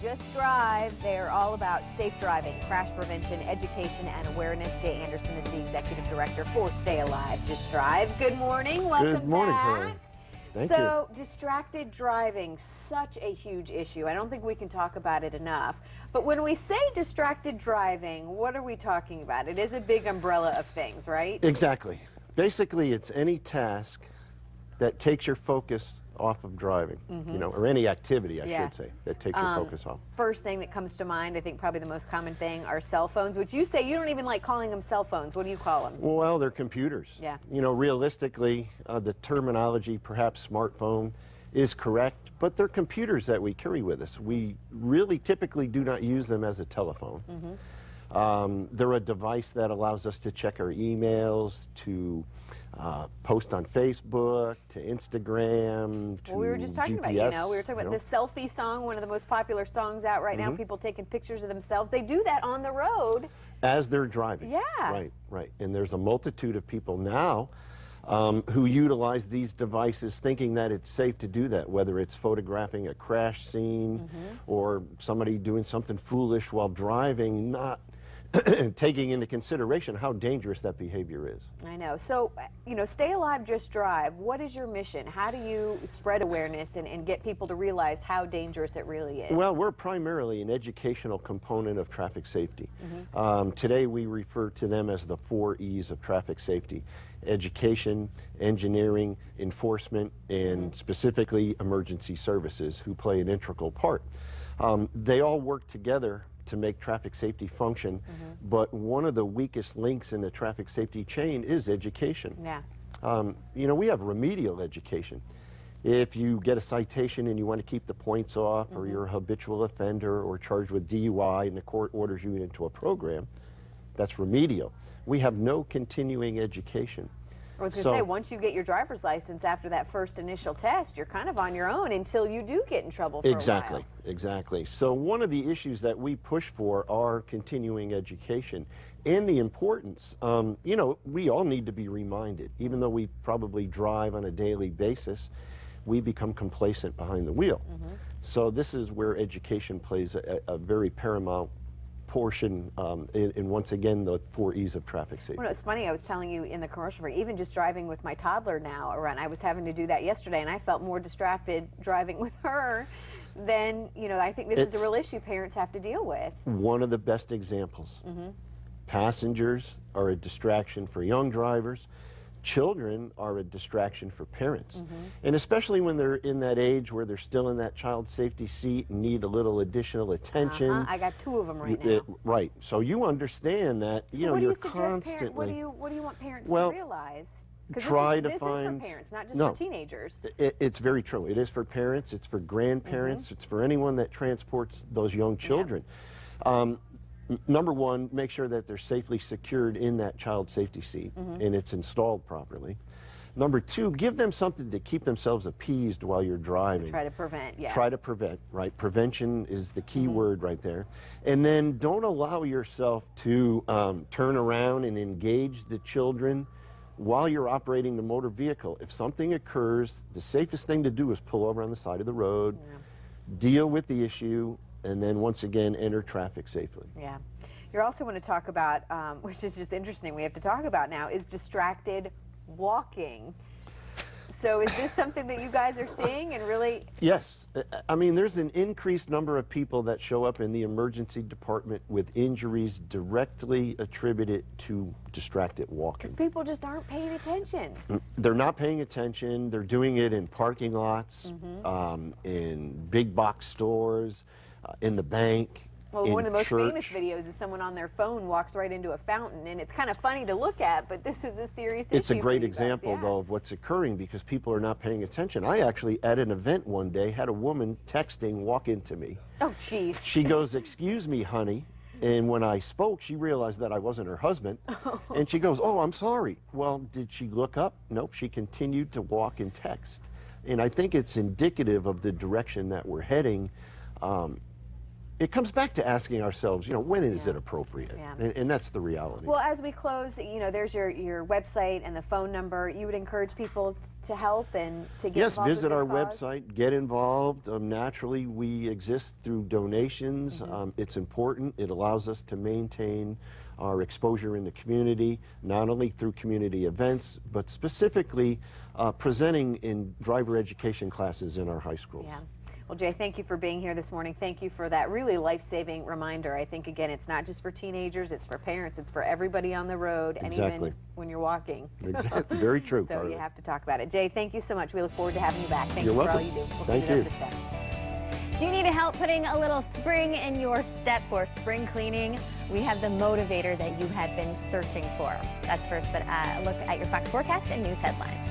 Just Drive. They're all about safe driving, crash prevention, education, and awareness. Jay Anderson is the executive director for Stay Alive, Just Drive. Good morning. Welcome Good morning, back. Helen. Thank So, distracted driving, such a huge issue. I don't think we can talk about it enough. But when we say distracted driving, what are we talking about? It is a big umbrella of things, right? Exactly. Basically, it's any task that takes your focus off of driving, you know, or any activity, I should say, that takes your focus off. First thing that comes to mind, I think probably the most common thing, are cell phones, which you say you don't even like calling them cell phones. What do you call them? Well, they're computers. Yeah. You know, realistically, the terminology, perhaps smartphone, is correct, but they're computers that we carry with us. We really typically do not use them as a telephone. They're a device that allows us to check our emails, to post on Facebook, to Instagram, to Well, we were just talking GPS, about, you know, we were talking about the selfie song, one of the most popular songs out right now, people taking pictures of themselves. They do that on the road. As they're driving. Yeah. Right, right. And there's a multitude of people now who utilize these devices thinking that it's safe to do that, whether it's photographing a crash scene or somebody doing something foolish while driving, not taking into consideration how dangerous that behavior is. I know. So, you know, Stay Alive, Just Drive. What is your mission? How do you spread awareness and get people to realize how dangerous it really is? Well, we're primarily an educational component of traffic safety. Today we refer to them as the 4 E's of traffic safety: education, engineering, enforcement, and specifically emergency services, who play an integral part. They all work together to make traffic safety function, but one of the weakest links in the traffic safety chain is education. Yeah. You know, we have remedial education. If you get a citation and you want to keep the points off, or you're a habitual offender or charged with DUI and the court orders you into a program, that's remedial. We have no continuing education. I was going to say, once you get your driver's license after that first initial test, you're kind of on your own until you do get in trouble for a while. Exactly. So one of the issues that we push for are continuing education and the importance. You know, we all need to be reminded, even though we probably drive on a daily basis, we become complacent behind the wheel. So this is where education plays a very paramount portion in once again the 4 E's of traffic safety. Well, it's funny, I was telling you in the commercial break, even just driving with my toddler now around, I was having to do that yesterday, and I felt more distracted driving with her than, you know, I think this is a real issue parents have to deal with. One of the best examples. Passengers are a distraction for young drivers. Children are a distraction for parents. And especially when they're in that age where they're still in that child safety seat and need a little additional attention. I got 2 of them right now. Right. So you understand that, you know, you're constantly... What do you want parents to realize? Try to find... This is for parents, not just for teenagers. It's very true. It is for parents, it's for grandparents, it's for anyone that transports those young children. Number one, make sure that they're safely secured in that child safety seat and it's installed properly. Number 2, give them something to keep themselves appeased while you're driving. Try to prevent, Try to prevent, right? Prevention is the key word right there. And then don't allow yourself to turn around and engage the children while you're operating the motor vehicle. If something occurs, the safest thing to do is pull over on the side of the road, deal with the issue, and then once again enter traffic safely. Yeah. You also want to talk about, which is just interesting, we have to talk about now, is distracted walking. So is this something that you guys are seeing and really... Yes. I mean, there's an increased number of people that show up in the emergency department with injuries directly attributed to distracted walking. Because people just aren't paying attention. They're not paying attention. They're doing it in parking lots, in big box stores, in the bank. Well, one of the most famous videos is someone on their phone walks right into a fountain, and it's kind of funny to look at, but this is a serious issue. It's a great example, though, of what's occurring because people are not paying attention. I actually, at an event one day, had a woman texting walk into me. Oh, jeez. She goes, "Excuse me, honey." And when I spoke, she realized that I wasn't her husband. And she goes, "Oh, I'm sorry." Well, did she look up? Nope, she continued to walk and text. And I think it's indicative of the direction that we're heading. it comes back to asking ourselves, when is it appropriate? Yeah. And that's the reality. Well, as we close, there's your website and the phone number. You would encourage people to help and to get involved visit with our this cause? website, get involved. Naturally, we exist through donations. It's important. It allows us to maintain our exposure in the community, not only through community events, but specifically presenting in driver education classes in our high schools. Yeah. Well, Jay, thank you for being here this morning. Thank you for that really life-saving reminder. I think, again, it's not just for teenagers, it's for parents, it's for everybody on the road, and even when you're walking. Exactly. Very true, So Carly. you have to talk about it. Jay, thank you so much. We look forward to having you back. Thank you welcome. for all you do. We'll Thank send it you. up to Steph. Do you need help putting a little spring in your step for spring cleaning? We have the motivator that you have been searching for. That's first, but look at your Fox forecast and news headlines.